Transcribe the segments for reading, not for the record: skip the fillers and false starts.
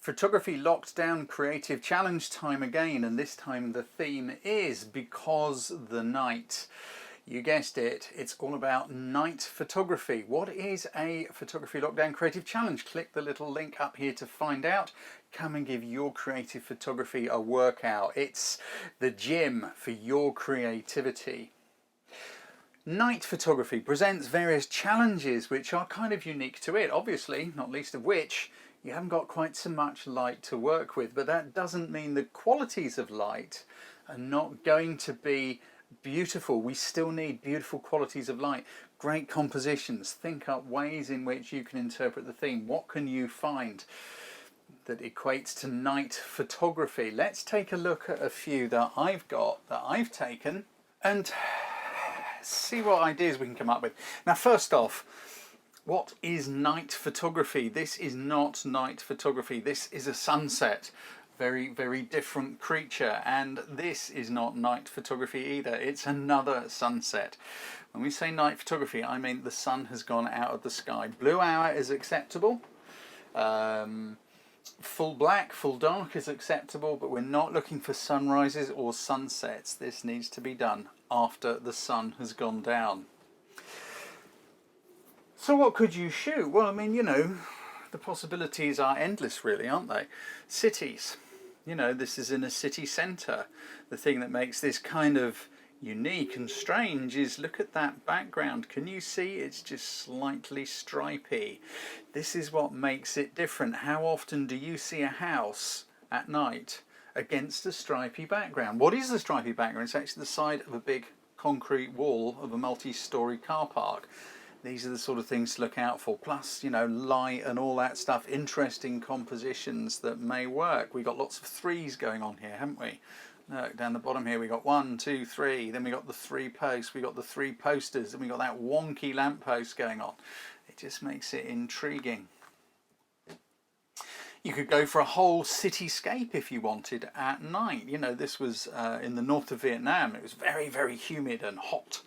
Photography lockdown creative challenge time again, and this time the theme is Because the Night. You guessed it, it's all about night photography. What is a photography lockdown creative challenge? Click the little link up here to find out. Come and give your creative photography a workout. It's the gym for your creativity. Night photography presents various challenges which are kind of unique to it, obviously, not least of which you haven't got quite so much light to work with, but that doesn't mean the qualities of light are not going to be beautiful. We still need beautiful qualities of light, great compositions. Think up ways in which you can interpret the theme. What can you find that equates to night photography? Let's take a look at a few that I've got, that I've taken, and see what ideas we can come up with. Now, first off, what is night photography? This is not night photography. This is a sunset. Very, very different creature. And this is not night photography either. It's another sunset. When we say night photography, I mean the sun has gone out of the sky. Blue hour is acceptable. Full black, full dark is acceptable, but we're not looking for sunrises or sunsets. This needs to be done after the sun has gone down. So what could you shoot? Well, I mean, you know, the possibilities are endless really, aren't they? Cities. You know, this is in a city centre. The thing that makes this kind of unique and strange is, look at that background. Can you see it's just slightly stripy? This is what makes it different. How often do you see a house at night against a stripy background? What is the stripy background? It's actually the side of a big concrete wall of a multi-storey car park. These are the sort of things to look out for. Plus, you know, light and all that stuff, interesting compositions that may work. We've got lots of threes going on here, haven't we? Look, down the bottom here we got 1, 2, 3, then we got the 3 posts, we got the 3 posters, and we got that wonky lamppost going on. It just makes it intriguing. You could go for a whole cityscape if you wanted at night. You know, this was in the north of Vietnam. It was very, very humid and hot.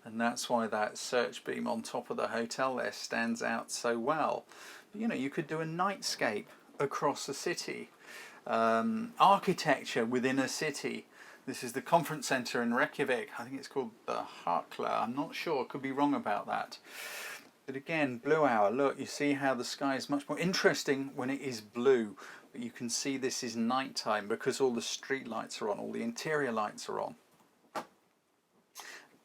And that's why that search beam on top of the hotel there stands out so well. But, you know, you could do a nightscape across a city. Architecture within a city. This is the conference centre in Reykjavik. I think it's called the Harkla. I'm not sure. Could be wrong about that. But again, blue hour. Look, you see how the sky is much more interesting when it is blue. But you can see this is nighttime because all the street lights are on, all the interior lights are on.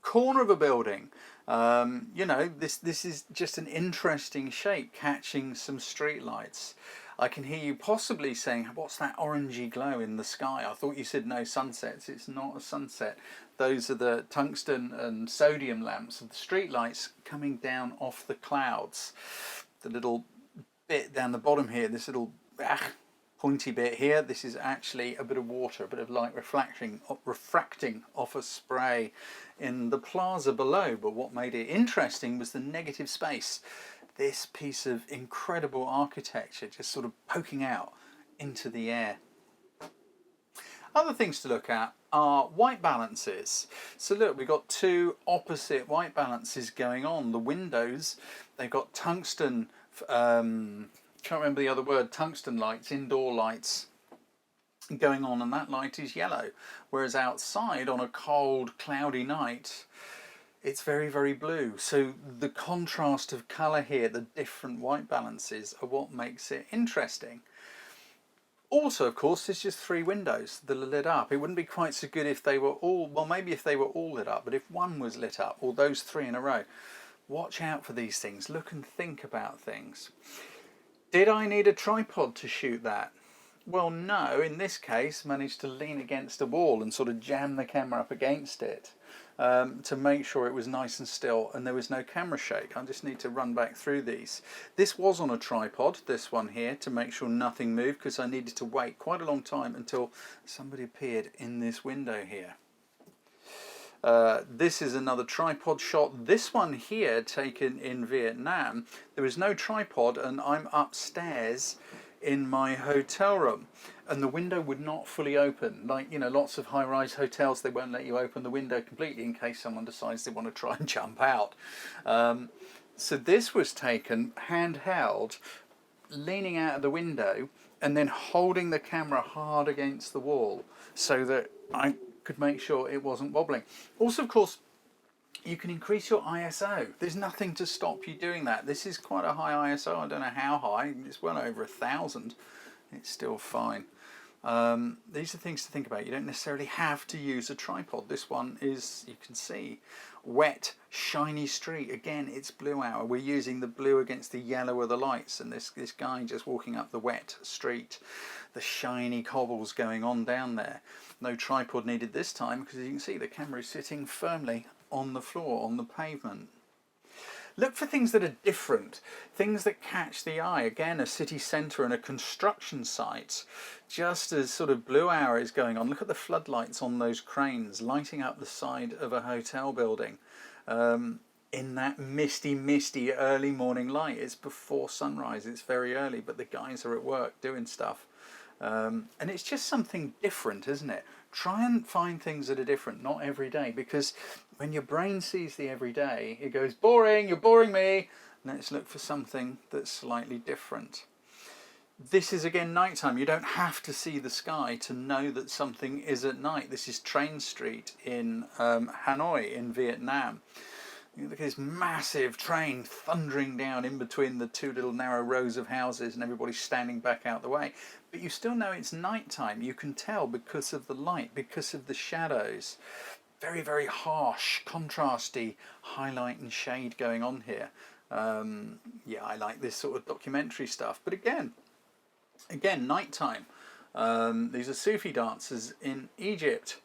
Corner of a building. You know, this is just an interesting shape, catching some street lights. I can hear you possibly saying, what's that orangey glow in the sky? I thought you said no sunsets. It's not a sunset. Those are the tungsten and sodium lamps of the street lights coming down off the clouds. The little bit down the bottom here, this little pointy bit here, this is actually a bit of water, a bit of light refracting off a spray in the plaza below. But what made it interesting was the negative space. This piece of incredible architecture just sort of poking out into the air. Other things to look at are white balances. So look, we've got two opposite white balances going on. The windows, they've got tungsten, can't remember the other word, tungsten lights, indoor lights going on, and that light is yellow. Whereas outside on a cold, cloudy night, it's very, very blue. So the contrast of colour here, the different white balances, are what makes it interesting. Also, of course, there's just 3 windows that are lit up. It wouldn't be quite so good if they were all, well, maybe if they were all lit up, but if one was lit up, or those 3 in a row, watch out for these things. Look and think about things. Did I need a tripod to shoot that? Well, no. In this case, managed to lean against a wall and sort of jam the camera up against it to make sure it was nice and still and there was no camera shake. I just need to run back through these. This was on a tripod, this one here, to make sure nothing moved, because I needed to wait quite a long time until somebody appeared in this window here. This is another tripod shot. This one here, taken in Vietnam. There was no tripod and I'm upstairs in my hotel room and the window would not fully open. Like, you know, lots of high-rise hotels, they won't let you open the window completely in case someone decides they want to try and jump out. So this was taken handheld, leaning out of the window and then holding the camera hard against the wall so that I could make sure it wasn't wobbling. Also, of course, you can increase your ISO. There's nothing to stop you doing that. This is quite a high ISO. I don't know how high. It's well over 1,000. It's still fine. These are things to think about. You don't necessarily have to use a tripod. This one is, you can see, wet, shiny street. Again, it's blue hour. We're using the blue against the yellow of the lights, and this guy just walking up the wet street, the shiny cobbles going on down there. No tripod needed this time, because you can see the camera is sitting firmly on the floor, on the pavement. Look for things that are different, things that catch the eye. Again, a city centre and a construction site. Just as sort of blue hour is going on, look at the floodlights on those cranes lighting up the side of a hotel building. In that misty early morning light. It's before sunrise, it's very early, but the guys are at work doing stuff. And it's just something different, isn't it? Try and find things that are different, not every day, because when your brain sees the everyday, it goes, boring, you're boring me. Let's look for something that's slightly different. This is again nighttime. You don't have to see the sky to know that something is at night. This is Train Street in Hanoi in Vietnam. You look at this massive train thundering down in between the two little narrow rows of houses, and everybody's standing back out the way. But you still know it's nighttime. You can tell because of the light, because of the shadows. Very, very harsh, contrasty highlight and shade going on here. Yeah, I like this sort of documentary stuff. But again, nighttime. These are Sufi dancers in Egypt,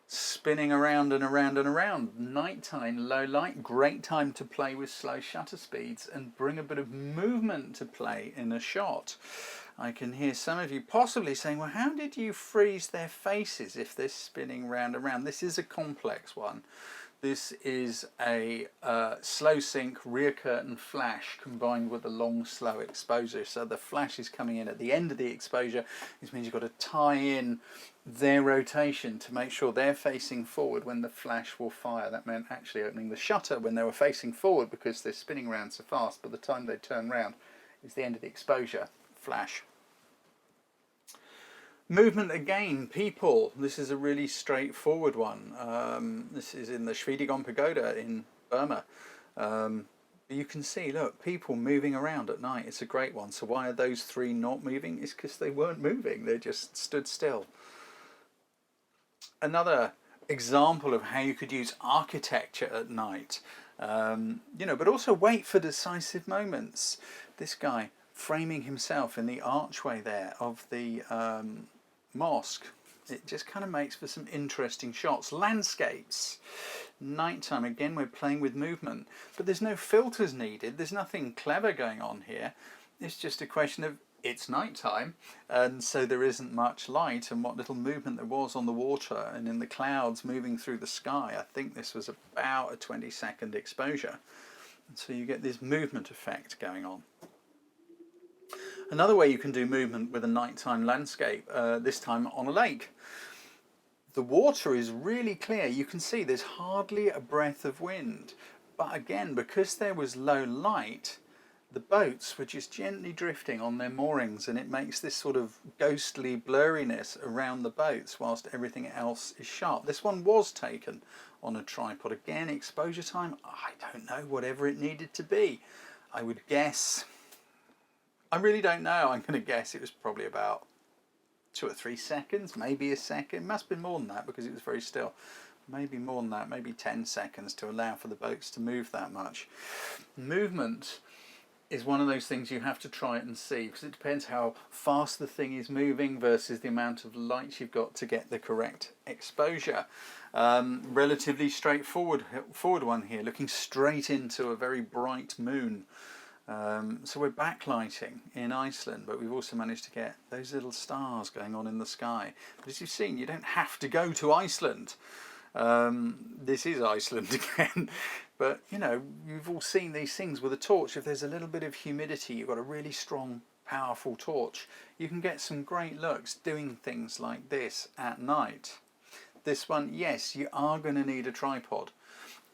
spinning around and around and around. Nighttime, low light, great time to play with slow shutter speeds and bring a bit of movement to play in a shot. I can hear some of you possibly saying, well, how did you freeze their faces if they're spinning round and round? This is a complex one. This is a slow sync rear curtain flash combined with a long slow exposure. So the flash is coming in at the end of the exposure. This means you've got to tie in their rotation to make sure they're facing forward when the flash will fire. That meant actually opening the shutter when they were facing forward because they're spinning around so fast. By the time they turn round, it's the end of the exposure. Flash. Movement again, people. This is a really straightforward one. This is in the Shwedagon Pagoda in Burma. You can see, look, people moving around at night. It's a great one. So why are those three not moving? It's because they weren't moving. They just stood still. Another example of how you could use architecture at night. You know, but also wait for decisive moments. This guy framing himself in the archway there of the mosque. It just kind of makes for some interesting shots. Landscapes, nighttime, again we're playing with movement, but there's no filters needed. There's nothing clever going on here. It's just a question of it's nighttime, and so there isn't much light, and what little movement there was on the water and in the clouds moving through the sky. I think this was about a 20-second exposure, and so you get this movement effect going on. Another way you can do movement with a nighttime landscape, this time on a lake. The water is really clear. You can see there's hardly a breath of wind. But again, because there was low light, the boats were just gently drifting on their moorings, and it makes this sort of ghostly blurriness around the boats whilst everything else is sharp. This one was taken on a tripod. Again, exposure time, I don't know, whatever it needed to be. I would guess... I really don't know. I'm going to guess it was probably about 2 or 3 seconds, maybe a second. It must have been more than that because it was very still. Maybe more than that, maybe 10 seconds to allow for the boats to move that much. Movement is one of those things you have to try it and see, because it depends how fast the thing is moving versus the amount of light you've got to get the correct exposure. Relatively straightforward one here, looking straight into a very bright moon. So we're backlighting in Iceland, but we've also managed to get those little stars going on in the sky. But as you've seen, you don't have to go to Iceland. This is Iceland again. But, you know, you've all seen these things with a torch. If there's a little bit of humidity, you've got a really strong, powerful torch. You can get some great looks doing things like this at night. This one, yes, you are going to need a tripod.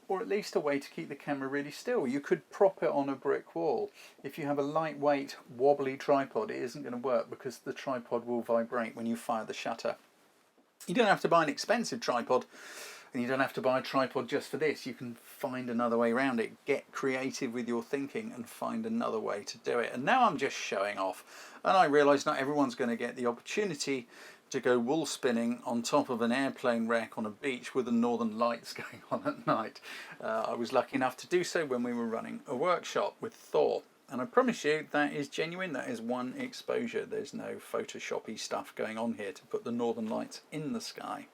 or at least a way to keep the camera really still. You could prop it on a brick wall. If you have a lightweight wobbly tripod, it isn't going to work because the tripod will vibrate when you fire the shutter. You don't have to buy an expensive tripod, and you don't have to buy a tripod just for this. You can find another way around it. Get creative with your thinking and find another way to do it. And now I'm just showing off, and I realise not everyone's going to get the opportunity to go wool spinning on top of an airplane wreck on a beach with the northern lights going on at night. I was lucky enough to do so when we were running a workshop with Thor, and I promise you that is genuine. That is one exposure. There's no photoshoppy stuff going on here to put the northern lights in the sky.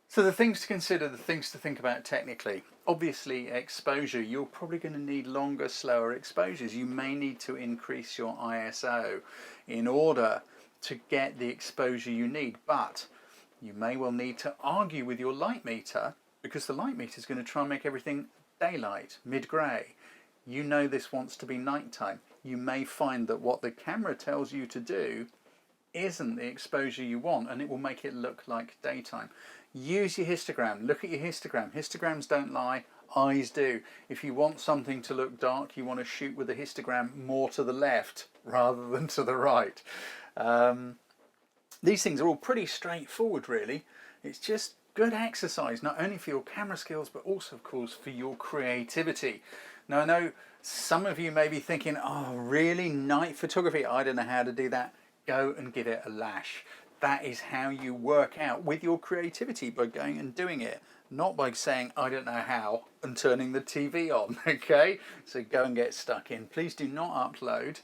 So the things to consider, the things to think about technically. Obviously exposure, you're probably going to need longer, slower exposures. You may need to increase your ISO in order to get the exposure you need, but you may well need to argue with your light meter, because the light meter is going to try and make everything daylight, mid-grey. You know this wants to be nighttime. You may find that what the camera tells you to do isn't the exposure you want, and it will make it look like daytime. Use your histogram. Look at your histogram. Histograms don't lie, eyes do. If you want something to look dark, you want to shoot with a histogram more to the left rather than to the right. These things are all pretty straightforward, really. It's just good exercise, not only for your camera skills, but also, of course, for your creativity. Now, I know some of you may be thinking, oh, really? Night photography? I don't know how to do that. Go and give it a lash. That is how you work out with your creativity, by going and doing it, not by saying, I don't know how, and turning the TV on, okay? So go and get stuck in. Please do not upload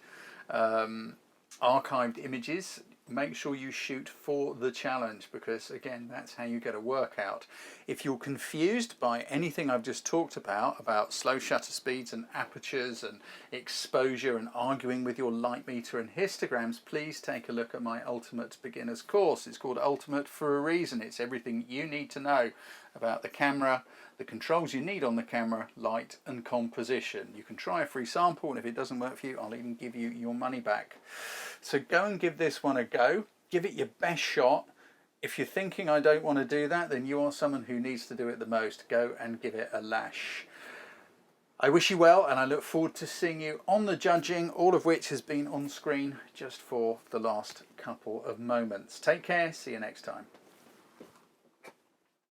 archived images. Make sure you shoot for the challenge, because again, that's how you get a workout. If you're confused by anything I've just talked about slow shutter speeds and apertures and exposure and arguing with your light meter and histograms, please take a look at my Ultimate Beginner's course. It's called Ultimate for a reason. It's everything you need to know about the camera, the controls you need on the camera, light and composition. You can try a free sample, and if it doesn't work for you, I'll even give you your money back. So go and give this one a go. Give it your best shot. If you're thinking I don't want to do that, then you are someone who needs to do it the most. Go and give it a lash. I wish you well, and I look forward to seeing you on the judging, all of which has been on screen just for the last couple of moments. Take care. See you next time.